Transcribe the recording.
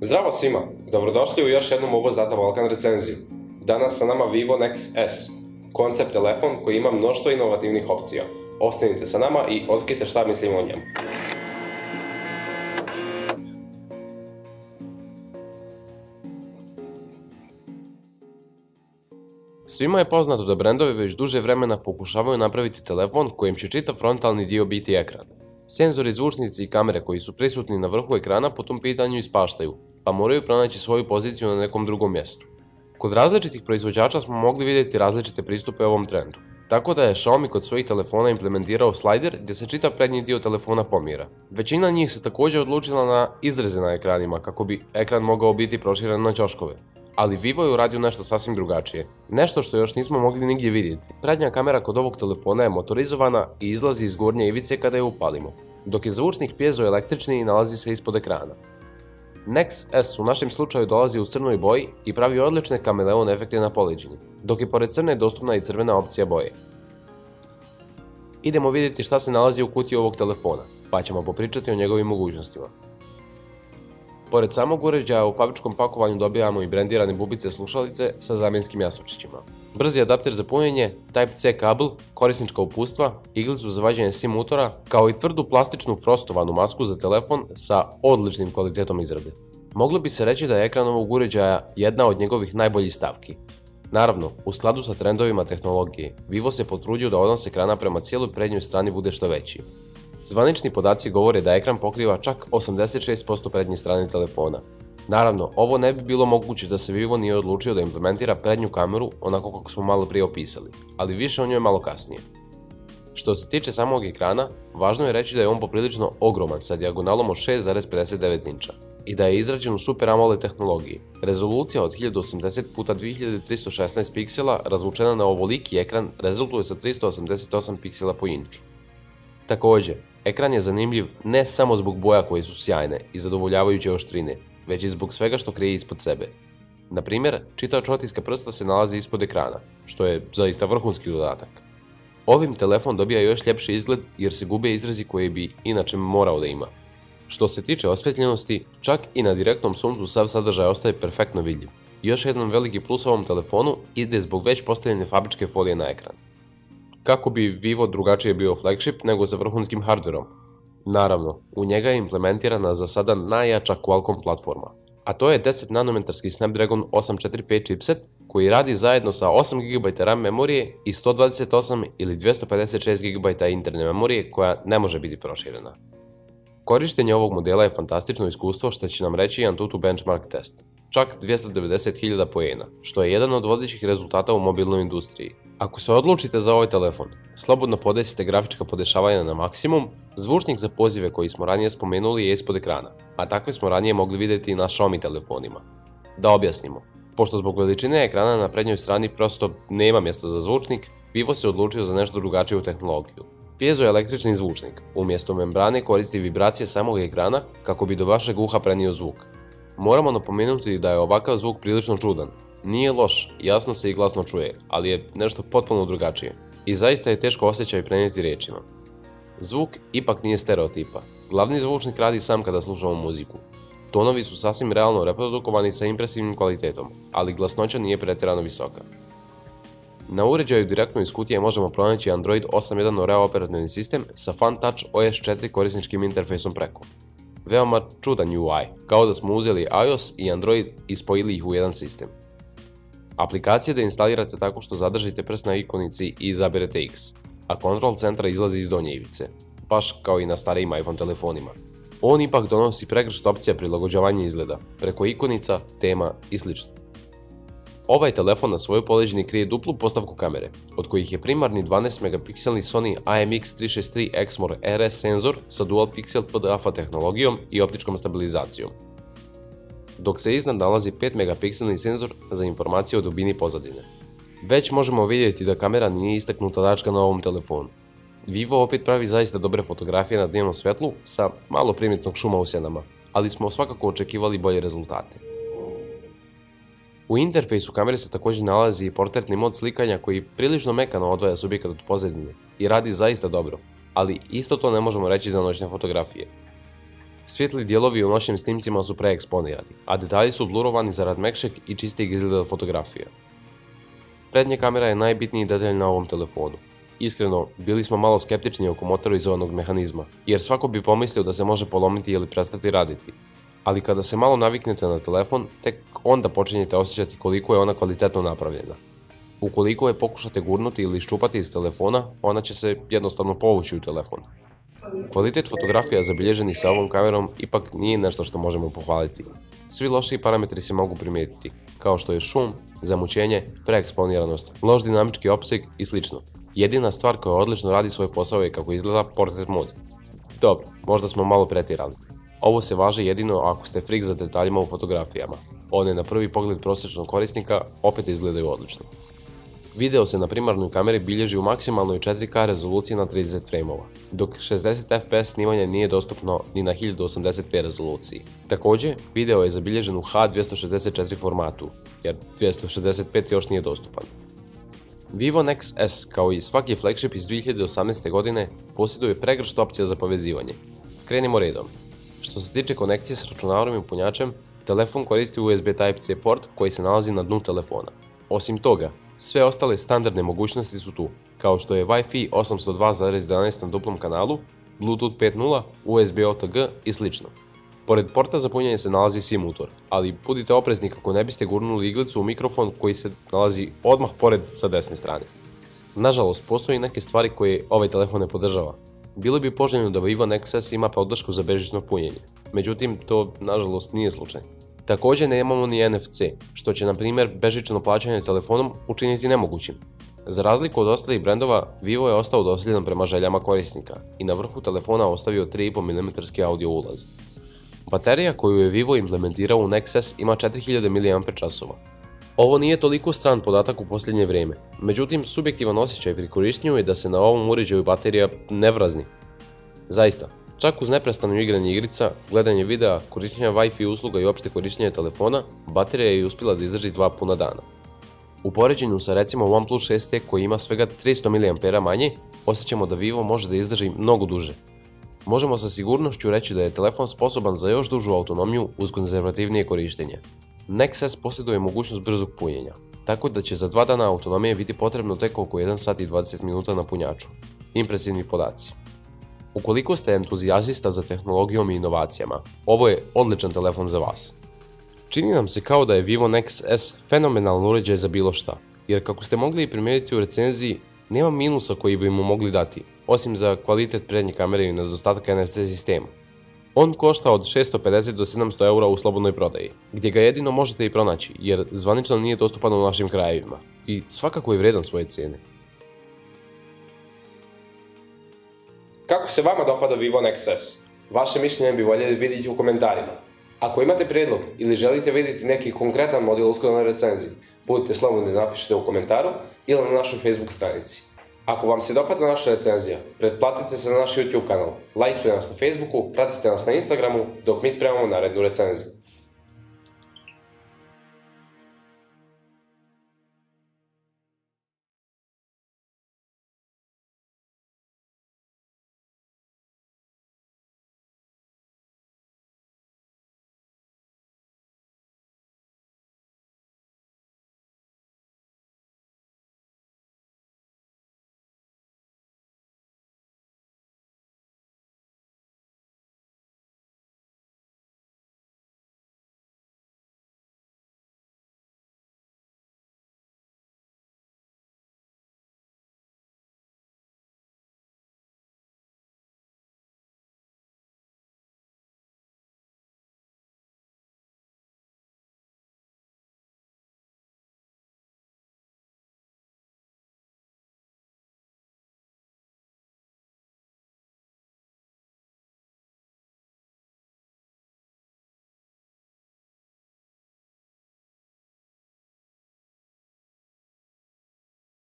Zdravo svima, dobrodošli u još jednu Mubo Zlata Balkan recenziju. Danas sa nama Vivo Nex S, koncept telefon koji ima mnoštvo inovativnih opcija. Ostanite sa nama i otkrite šta mislimo o njemu. Svima je poznato da brendovi već duže vremena pokušavaju napraviti telefon kojem će čitav frontalni dio biti ekran. Senzori, zvučnici i kamere koji su prisutni na vrhu ekrana po tom pitanju ispaštaju, pa moraju pronaći svoju poziciju na nekom drugom mjestu. Kod različitih proizvođača smo mogli vidjeti različite pristupe ovom trendu. Tako da je Xiaomi kod svojih telefona implementirao slider gdje se čitav prednji dio telefona pomjera. Većina njih se također odlučila na izreze na ekranima kako bi ekran mogao biti proširen na ćoškove. Ali Vivo je uradio nešto sasvim drugačije. Nešto što još nismo mogli nigdje vidjeti. Prednja kamera kod ovog telefona je motorizovana i izlazi iz gornje ivice kada je upalimo, dok je zvučnik pjezoelektrični i nalazi se ispod ekrana. Nex S u našem slučaju dolazi u crnoj boji i pravi odlične kameleon efekte na poleđini, dok je pored crne dostupna i crvena opcija boje. Idemo vidjeti šta se nalazi u kutiji ovog telefona, pa ćemo popričati o njegovim mogućnostima. Pored samog uređaja u fabričkom pakovanju dobijamo i brendirane bubice slušalice sa zamjenskim jastučićima, brzi adapter za punjenje, Type-C kabel, korisnička uputstva, iglicu za vađenje SIM utora, kao i tvrdu plastičnu frostovanu masku za telefon sa odličnim kvalitetom izrade. Moglo bi se reći da je ekran ovog uređaja jedna od njegovih najboljih stavki. Naravno, u skladu sa trendovima tehnologije, Vivo se potrudio da odnos ekrana prema cijeloj prednjoj strani bude što veći. Zvanični podaci govore da ekran pokriva čak 86% prednje strane telefona. Naravno, ovo ne bi bilo moguće da se Vivo nije odlučio da implementira prednju kameru onako kako smo malo prije opisali, ali više o njoj malo kasnije. Što se tiče samog ekrana, važno je reći da je on poprilično ogroman sa dijagonalom od 6,59 inča i da je izrađen u Super AMOLED tehnologiji. Rezolucija od 1080x2316 piksela razvučena na ovoliki ekran rezultuje sa 388 piksela po inču. Također, ekran je zanimljiv ne samo zbog boja koje su sjajne i zadovoljavajuće oštrine, već i zbog svega što krije ispod sebe. Na primjer, čitač otiska prsta se nalazi ispod ekrana, što je zaista vrhunski dodatak. Ovim telefon dobija još ljepši izgled jer se gube izrazi koje bi inače morao da ima. Što se tiče osvjetljenosti, čak i na direktnom suncu sav sadržaj ostaje perfektno vidljiv. Još jedan veliki plus ovom telefonu ide zbog već postavljene fabričke folije na ekran. Kako bi Vivo drugačije bio flagship nego sa vrhunskim hardverom? Naravno, u njega je implementirana za sada najjača Qualcomm platforma, a to je 10 nanometarski Snapdragon 845 chipset koji radi zajedno sa 8 GB RAM memorije i 128 ili 256 GB interne memorije koja ne može biti proširena. Korištenje ovog modela je fantastično iskustvo što će nam reći Antutu benchmark test. Čak 290.000 poena, što je jedan od vodećih rezultata u mobilnoj industriji. Ako se odlučite za ovaj telefon, slobodno podesite grafička podešavanja na maksimum, zvučnik za pozive koji smo ranije spomenuli je ispod ekrana, a takve smo ranije mogli vidjeti i na Xiaomi telefonima. Da objasnimo, pošto zbog veličine ekrana na prednjoj strani prosto nema mjesta za zvučnik, Vivo se odlučio za nešto drugačiju tehnologiju. Pjezoelektrični zvučnik, umjesto membrane koristi vibracije samog ekrana kako bi do vašeg uha prenio zvuk. Moramo napomenuti da je ovakav zvuk prilično čudan. Nije loš, jasno se i glasno čuje, ali je nešto potpuno drugačije. I zaista je teško osjećaj prenijeti riječima. Zvuk ipak nije stereotipa. Glavni zvučnik radi sam kada slušamo muziku. Tonovi su sasvim realno reprodukovani sa impresivnim kvalitetom, ali glasnoća nije pretjerano visoka. Na uređaju direktno iz kutije možemo pronaći Android 8.1 Oreo operativni sistem sa FunTouch OS 4 korisničkim interfejsom preko. Veoma čudan UI, kao da smo uzeli iOS i Android i spojili ih u jedan sistem. Aplikacije da instalirate tako što zadržite prst na ikonici i izaberete X, a kontrol centra izlazi iz donje ivice, baš kao i na starijim iPhone telefonima. On ipak donosi pregršt opcija prilagođavanja izgleda, preko ikonica, tema i sl. Ovaj telefon na svojoj poleđini krije duplu postavku kamere, od kojih je primarni 12 megapikselni Sony IMX363 Exmor RS senzor sa dual pixel PDAF tehnologijom i optičkom stabilizacijom, dok se iznad nalazi 5 megapikselni senzor za informacije o dubini pozadine. Već možemo vidjeti da kamera nije istaknuta tačka na ovom telefonu. Vivo opet pravi zaista dobre fotografije na dnevnom svjetlu sa malo primjetnog šuma u sjenama, ali smo svakako očekivali bolje rezultate. U interfejsu kamere se također nalazi i portretni mod slikanja koji prilično mekano odvaja subjekat od pozadine i radi zaista dobro, ali isto to ne možemo reći za noćne fotografije. Svijetli dijelovi u noćnim snimcima su preeksponirani, a detalji su blurovani zarad mekšeg i čistijeg izgleda fotografije. Prednja kamera je najbitniji detalj na ovom telefonu. Iskreno, bili smo malo skeptični oko motorizovanog mehanizma, jer svako bi pomislio da se može polomiti ili prestati raditi. Ali kada se malo naviknete na telefon, tek onda počinjete osjećati koliko je ona kvalitetno napravljena. Ukoliko je pokušate gurnuti ili iščupati iz telefona, ona će se jednostavno povući u telefon. Kvalitet fotografija zabilježenih sa ovom kamerom ipak nije nešto što možemo pohvaliti. Svi lošiji parametri se mogu primijetiti, kao što je šum, zamućenje, preeksponiranost, loš dinamički opseg i sl. Jedina stvar koja odlično radi svoj posao je kako izgleda portrait mode. Dobro, možda smo malo pretjerali. Ovo se važi jedino ako ste frik za detaljima u fotografijama. One na prvi pogled prosječnog korisnika opet izgledaju odlično. Video se na primarnoj kameri bilježi u maksimalnoj 4K rezoluciji na 30 frameova, dok 60 fps snimanje nije dostupno ni na 1080p rezoluciji. Također, video je zabilježen u H264 formatu, jer 265 još nije dostupan. Vivo Nex S, kao i svaki flagship iz 2018. godine, posjeduje pregršt opcija za povezivanje. Krenimo redom. Što se tiče konekcije s računarom i punjačem, telefon koristi USB Type-C port koji se nalazi na dnu telefona. Osim toga, sve ostale standardne mogućnosti su tu, kao što je Wi-Fi 802.11 na duplom kanalu, Bluetooth 5.0, USB OTG i sl. Pored porta za punjenje se nalazi SIM utor, ali budite oprezni kako ne biste gurnuli iglicu u mikrofon koji se nalazi odmah pored sa desne strane. Nažalost, postoji neke stvari koje ovaj telefon ne podržava. Bilo bi poželjno da Vivo Nex S ima podršku za bežično punjenje, međutim to nažalost nije slučaj. Također nemamo ni NFC, što će na primjer bežično plaćanje telefonom učiniti nemogućim. Za razliku od ostalih brendova, Vivo je ostao dosljedan prema željama korisnika i na vrhu telefona ostavio 3,5 mm audio ulaz. Baterija koju je Vivo implementirao u Nex S ima 4000 mAh. Ovo nije toliko stran podatak u posljednje vrijeme, međutim subjektivan osjećaj pri korištenju je da se na ovom uređaju baterija ne vrazni. Zaista, čak uz neprestano igranje igrica, gledanje videa, korištenja Wi-Fi usluga i opšte korištenje telefona, baterija je uspjela da izdrži 2 puna dana. U poređenju sa recimo OnePlus 6T koji ima svega 300 mAh manje, osjećamo da Vivo može da izdrži mnogo duže. Možemo sa sigurnošću reći da je telefon sposoban za još dužu autonomiju uz konzervativnije korištenje. Nex S posjeduje mogućnost brzog punjenja, tako da će za 2 dana autonomije biti potrebno tek oko 1 sat i 20 minuta na punjaču. Impresivni podaci. Ukoliko ste entuzijazista za tehnologijom i inovacijama, ovo je odličan telefon za vas. Čini nam se kao da je Vivo Nex S fenomenalan uređaj za bilo šta, jer kako ste mogli i primijetiti u recenziji, nema minusa koji bi mu mogli dati, osim za kvalitet prednje kamere i nedostatak NFC sistema. On košta od 650 do 700 eura u slobodnoj prodaji, gdje ga jedino možete i pronaći, jer zvanično nije dostupan u našim krajevima i svakako je vredan svoje cijene. Kako se vama dopada Vivo Nex S? Vaše mišljenje bi voljeli vidjeti u komentarima. Ako imate prijedlog ili želite vidjeti neki konkretan model uskoro na recenziji, budite slobodni da napišete u komentaru ili na našoj Facebook stranici. Ako vam se dopada naša recenzija, pretplatite se na naš YouTube kanal, lajkujte nas na Facebooku, pratite nas na Instagramu dok mi spremamo narednu recenziju.